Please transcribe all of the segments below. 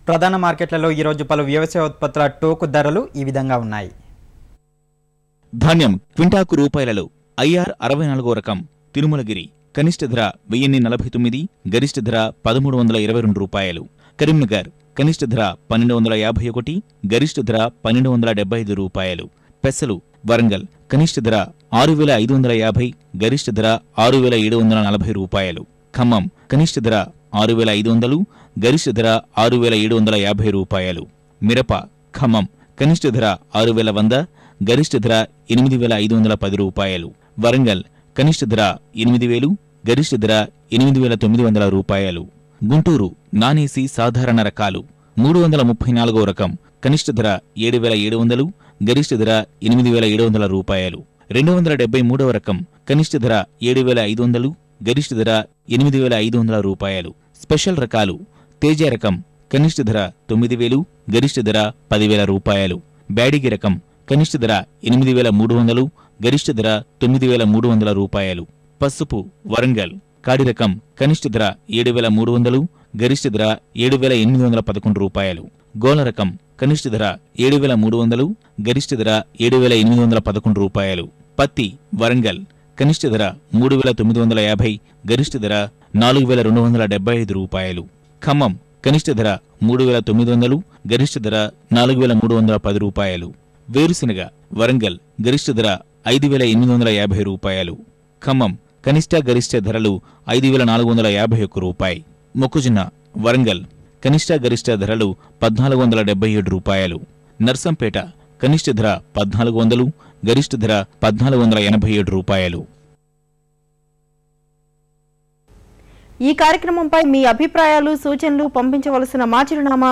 ప్రధాన మార్కెట్లలో ఈ రోజు పలు వ్యవసాయ ఉత్పత్తుల టోకు ధరలు ఈ విధంగా ఉన్నాయి. ధాన్యం క్వింటాకు రూపాయలలో ఐఆర్ 64 రకం తిరుమలగిరి కనిష్ట ధర 1049, గరిష్ట ధర 1322 రూపాయలు. కరీంనగర్ కనిష్ట ధర 1251, గరిష్ట ధర 1275 రూపాయలు. పెసలు వరంగల్ కనిష్ట ధర 6550, గరిష్ట ధర 6740 రూపాయలు. ఖమ్మం కనిష్ట ధర 6500, గరిష్ట ధర 6750 రూపాయలు. మిరప ఖమ్మం కనిష్ట ధర 6100, గరిష్ట ధర 8510 రూపాయలు. వరంగల్ కనిష్ట ధర 8000, గరిష్ట ధర 8900 రూపాయలు. గుంటూరు నాన్ ఏసీ సాధారణ రకాలు 334 రకం కనిష్ట ధర 7700, గరిష్ట ధర 8700 రూపాయలు. 273వ రకం కనిష్ట ధర 7500, గరిష్ట ధర 8500 రూపాయలు. స్పెషల్ రకాలు తేజ రకం కనిష్ట ధర 9000, గరిష్ట ధర 10000 రూపాయలు. బ్యాడిగి రకం కనిష్ట ధర 8300, గరిష్ట ధర 9300 రూపాయలు. పసుపు వరంగల్ కాడి రకం కనిష్ట ధర 7300, గరిష్ట ధర 7811 రూపాయలు. గోల రకం కనిష్ట ధర 7300, గరిష్ట ధర 7811 రూపాయలు. పత్తి వరంగల్ కనిష్ట ధర 3950, గరిష్ట ధర 4275 రూపాయలు. ఖమ్మం కనిష్ట ధర 3900, గరిష్ట ధర 4310 రూపాయలు. వేరుశెనగ వరంగల్ గరిష్ట ధర 5850 రూపాయలు. ఖమ్మం కనిష్ట గరిష్ట ధరలు 5451 రూపాయి. మొక్కజొన్న వరంగల్ కనిష్ట గరిష్ట ధరలు 1477 రూపాయలు. నర్సంపేట కనిష్ట ధర 1400, గరిష్ట ధర 1487 రూపాయలు. ఈ కార్యక్రమంపై మీ అభిప్రాయాలు సూచనలు పంపించవలసిన మా చిరునామా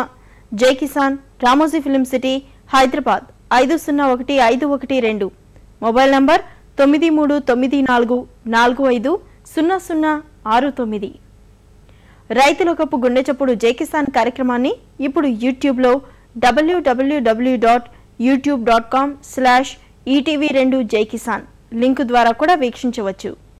జై Kisan, Ramoji film city, Hyderabad 501512. Mobile number 9394450069. రైతుల కప్పు గుండె చప్పుడు జై కిసాన్ కార్యక్రమాన్ని ఇప్పుడు యూట్యూబ్లో www.youtube.com/etv2 జై కిసాన్ లింకు ద్వారా కూడా వీక్షించవచ్చు.